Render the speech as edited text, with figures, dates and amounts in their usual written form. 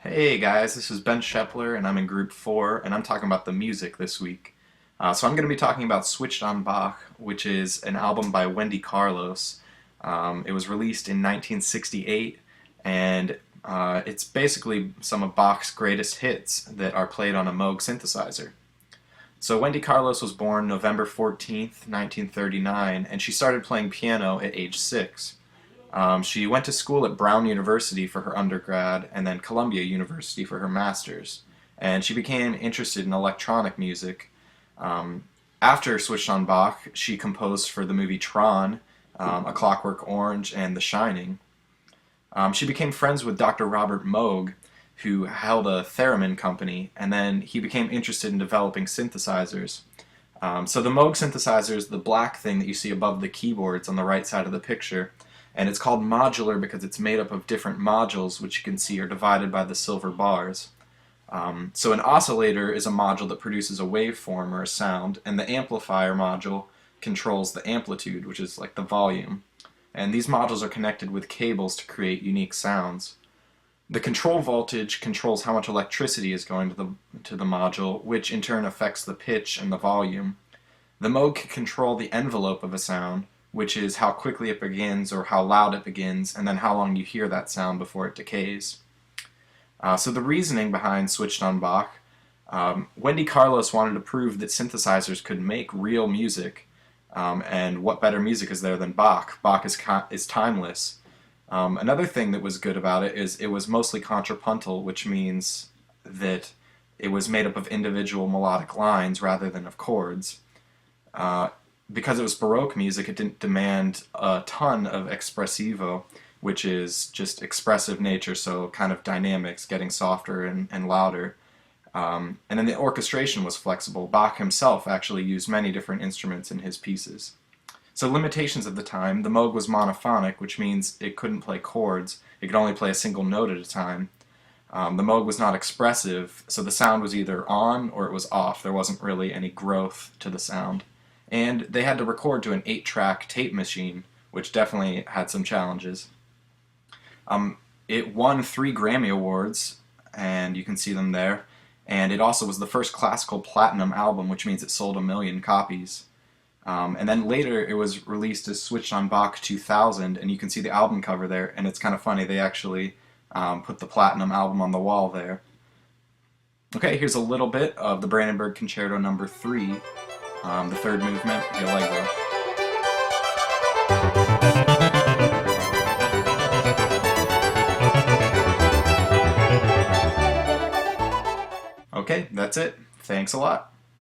Hey guys, this is Ben Shepler and I'm in Group 4 and I'm talking about the music this week. So I'm going to be talking about Switched on Bach, which is an album by Wendy Carlos. It was released in 1968 and it's basically some of Bach's greatest hits that are played on a Moog synthesizer. So Wendy Carlos was born November 14th, 1939, and she started playing piano at age 6. She went to school at Brown University for her undergrad and then Columbia University for her master's. And she became interested in electronic music. After Switched on Bach, she composed for the movie Tron, A Clockwork Orange, and The Shining. She became friends with Dr. Robert Moog, who held a theremin company, and then he became interested in developing synthesizers. So the Moog synthesizer is the black thing that you see above the keyboards on the right side of the picture. And it's called modular because it's made up of different modules, which you can see are divided by the silver bars. So an oscillator is a module that produces a waveform or a sound, and the amplifier module controls the amplitude, which is like the volume. And these modules are connected with cables to create unique sounds. The control voltage controls how much electricity is going to the module, which in turn affects the pitch and the volume. The Moog can control the envelope of a sound, which is how quickly it begins or how loud it begins, and then how long you hear that sound before it decays. So the reasoning behind Switched on Bach, Wendy Carlos wanted to prove that synthesizers could make real music, and what better music is there than Bach? Bach is timeless. Another thing that was good about it is it was mostly contrapuntal, which means that it was made up of individual melodic lines rather than of chords. Because it was Baroque music, it didn't demand a ton of espressivo, which is just expressive nature, so kind of dynamics, getting softer and louder. And then the orchestration was flexible. Bach himself actually used many different instruments in his pieces. So limitations of the time, the Moog was monophonic, which means it couldn't play chords. It could only play a single note at a time. The Moog was not expressive, so the sound was either on or it was off. There wasn't really any growth to the sound. And they had to record to an 8-track tape machine, which definitely had some challenges. It won 3 Grammy Awards, and you can see them there. And it also was the first classical platinum album, which means it sold 1 million copies. And then later it was released as Switched on Bach 2000, and you can see the album cover there, and it's kind of funny, they actually put the platinum album on the wall there. Okay, here's a little bit of the Brandenburg Concerto No. 3. The third movement, the Allegro. Okay, that's it. Thanks a lot.